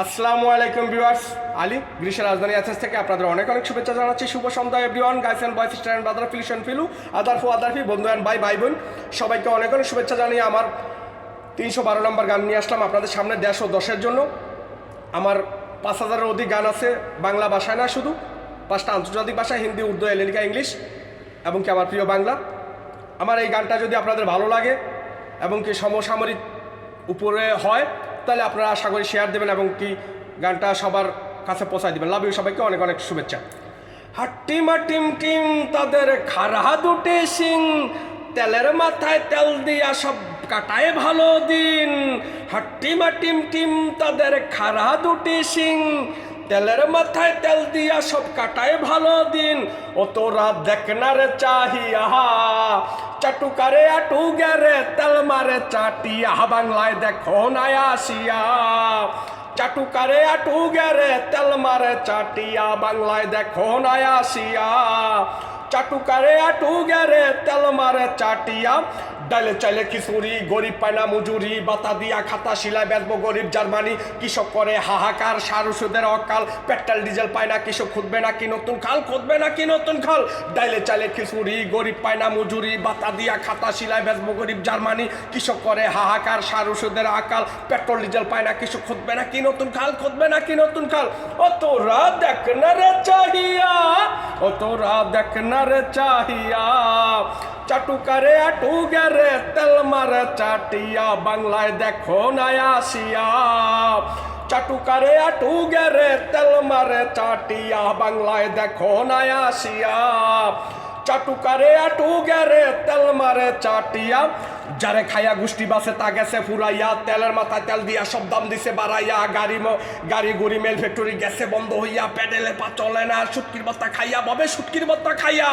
আসসালামু আলাইকুম ভিউয়ার্স, আলী গ্রীষ্মের রাজধানী অ্যাথেন্স থেকে আপনাদের অনেক অনেক শুভেচ্ছা জানাচ্ছি। শুভ সন্ধ্যা everyone, guys and boys, sister and brother, ফিলিশ এন্ড ফিলু, আদারফু আদারফি, বন্ধু এন্ড ভাই বোন, সবাইকে অনেক অনেক শুভেচ্ছা জানিয়ে আমার 312 নম্বর গান নিয়ে আসলাম আপনাদের সামনে। 110 জন্য আমার 5000-এর অধিক গান আছে বাংলা ভাষায়, না শুধু 5টা আন্তর্জাতিক ভাষা, হিন্দি, উর্দু, এলেনিকা, ইংলিশ এবং কি আমার প্রিয় বাংলা। আমার এই গানটা যদি আপনাদের ভালো লাগে এবং কি সমসাময়িক উপরে হয়, তাহলে আপনারা আশা করি শেয়ার দেবেন এবং কি গানটা সবার কাছে পৌঁছায় দেবেন। লাভ ইউ, সবাইকে অনেক অনেক শুভেচ্ছা। হাট্টিমা টিম টিম তাদের খারা দুটি সিং, তেলের মাথায় তেল দিয়া সব কাটায় ভালো দিন। হাট্টিমা টিম টিম তাদের খারা দুটি সিং, তেলের মাথায় তেল দিয়া সব কাটায় ভালো দিন। ও তোরা দেখ না রে চাহিয়া, চাটুকারে আটু গেরে তেল মারে চাটিয়া, বাংলায় দেখো নাই আসিয়া। চাটুকারে আটু গেরে তেল মারে চাটিয়া, বাংলায় দেখো নাই আসিয়া। চাটুকারে আটু গেরে তেল মারে চাটিয়া, ডাইলে চাইলে খিচুড়ি, গরিব পায় না মজুরি, বাতা দিয়া খাতা শিলায় বেচবো গরিব জার্মানি। কৃষক করে হাহাকার, সার ওষুধের অকাল, পেট্রোল ডিজেল পায় না কৃষক, খুঁজবে না কি নতুন খাল, খুঁজবে না কি নতুন খাল। ডাইলে চাইলে খিচুড়ি, গরিব পায় না মজুরি, বাতা দিয়া খাতা শিলায় বেচবো গরিব জার্মানি। কৃষক করে হাহাকার, সার ওষুধের আকাল, পেট্রোল ডিজেল পায় না কৃষক, খুঁজবে না কি নতুন খাল, খুঁজবে না কি নতুন খাল। ও তোরা দেখ না রে চাহিয়া, ও তোরা দেখ না রে চাহিয়া। চাটুকারে আটু গেরে তেল মারে চাটিয়া, বাংলায় দেখো নাই আসিয়া। চাটুকারে আটু গেরে তেল মারে চাটিয়া, বাংলায় দেখো নাই আসিয়া। চাটুকারে আটু গেরে তেল মারে চাটিয়া, যারে খাইয়া গোষ্ঠী বাসে তা গেছে ফুরাইয়া। তেলের মাথায় তেল দিয়া সব দাম দিছে বাড়াইয়া। গাড়ি গুড়ি মেল ফ্যাক্টরি গেছে বন্ধ হইয়া। প্যাডেলে পা চলে না, শুটকির বস্তা খাইয়া ববে শুটকির বস্তা খাইয়া।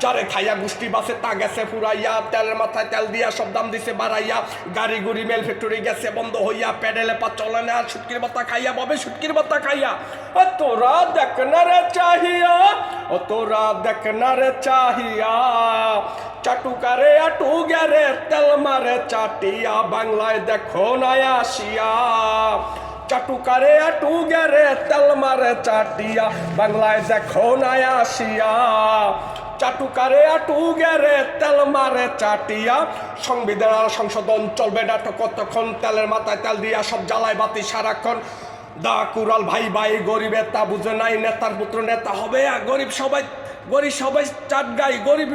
যারে খাইয়া গোষ্ঠী বাসে তা গেছে ফুরাইয়া। তেলের মাথায় তেল দিয়া সব দাম দিছে বাড়াইয়া। গাড়ি গুড়ি মেল ফ্যাক্টরি গেছে বন্ধ হইয়া। প্যাডেলে পা চলে না, শুটকির বস্তা খাইয়া ববে শুটকির বস্তা খাইয়া। ও তোরা দেখ না রে চাহিয়া, ও তোরা দেখ না রে চাহিয়া। চাটুকারে আটু গেরে তেল মারে চাটিয়া, বাংলায় দেখো নাই আসিয়া। চাটুকারে আটু গেরে তেল মারে চাটিয়া, বাংলায় দেখো নাই আসিয়া। চাটুকারে আটু গেরে তেল মারে চাটিয়া, সংবিধান আর সংশোধন চলবে না তো কতক্ষণ। তেলের মাথায় তেল দিয়া সব জ্বালায় বাতি সারাক্ষণ। দা কুরাল ভাই ভাই, গরিবের তা বুঝে নাই, নেতার পুত্র নেতা হবে। গরিব সবাই চাট গাই, গরিব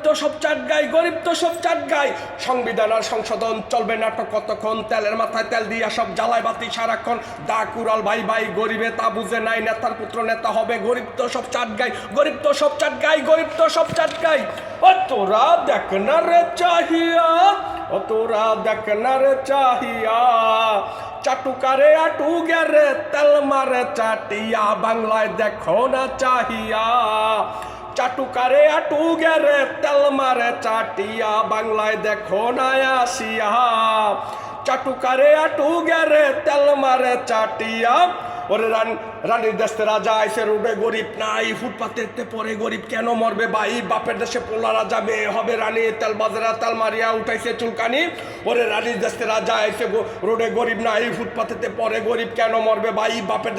তো সব চাট গাই, গরিব তো সব চাট গাই। সংবিধান আর সংশোধন চলবে নাটক কতক্ষণ। তেলের মাথায় তেল দিয়া সব জ্বালায় বাতি সারাক্ষণ। দা কুরাল ভাই ভাই, গরিবে তা বুঝে নাই, নেতার পুত্র নেতা হবে। গরিব তো সব চাট গাই, গরিব তো সব চাট গাই, গরিব তো সব চাট গাই। ও তোরা দেখ না রে চাহিয়া, ও তোরা দেখ না রে চাহিয়া। চাটুকারে আটু গেরে তেল মারে চাটিয়া, বাংলায় দেখো না চাহিয়া। চাটুকারে আটু গেরে তেল মারে চাটিয়া, বাংলায় দেখো না আসিয়া। চাটুকারে আটু গেরে তেল মারে চাটিয়া, ওরে রানীর দেশে রাজা আইসে রোডে গরিব নাই। ফুটপাতে পরে গরিব কেন মরবে ভাই। বাপের দেশে পোলা রাজা মেয়ে হবে রানী। তেল বাজারা তেল মারিয়া উঠাইছে চুলকানি। ওরে রানীর দেশে রাজা আইসে রোডে গরিব নাই। ফুটপাতে পরে গরিব কেন মরবে ভাই। বাপের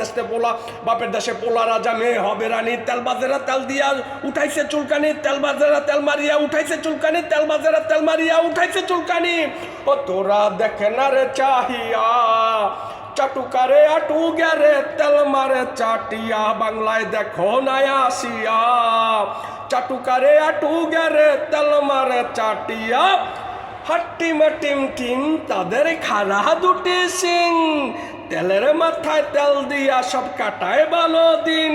দেশে পোলা রাজা মেয়ে হবে রানী। তেল বাজারা তেল দিয়া উঠাইছে চুলকানি। তেল বাজারা তেল মারিয়া উঠাইছে চুলকানি। তেল বাজারা তেল মারিয়া উঠাইছে চুলকানি। ও তোরা দেখে না রে চাহিয়া। চাটুকারে আটু গেরে তেল মারে চাটিয়া, বাংলায় দেখো নাই আসিয়া। চাটুকারে আটু গেরে তেল মারে চাটিয়া, হাট্টিমা টিম টিম তাদের খারা দুটি সিং, তেলের মাথায় তেল দিয়া সব কাটায় ভালো দিন।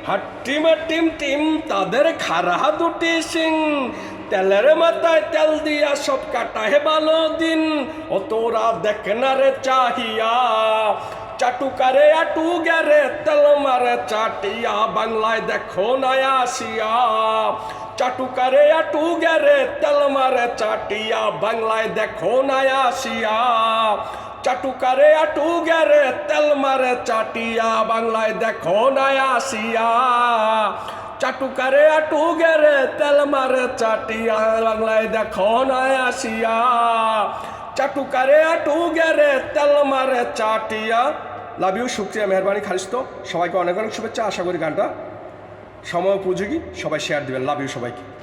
হাট্টিমা টিম টিম তাদের খারা দুটি সিং, তেলের মাথায় তেল দিয়া সব কাটায় ভালো দিন। ও তোরা দেখ না রে চাহিয়া। চাটুকারে আটু গেরে তেল মারে চাটিয়া, বাংলায় দেখো নাই আসিয়া। চাটুকারে আটু গেরে তেল মারে চাটিয়া, বাংলায় দেখো নাই আসিয়া। চাটুকারে আটু গেরে তেল মারে চাটিয়া, বাংলায় দেখো নাই আসিয়া। চাটুকারে আটু গেরে তেল মারে চাটিয়া, বাংলায় দেখো নাই আসিয়া। চাটুকারে আটু গেরে তেল মারে চাটিয়া, লাভ ইউ, শুক্রিয়া, মেহরবানি, খালিস্তো, সবাইকে অনেক অনেক শুভেচ্ছা। আশা করি গানটা সময় উপযোগী, সবাই শেয়ার দেবেন। লাভ ইউ সবাইকে।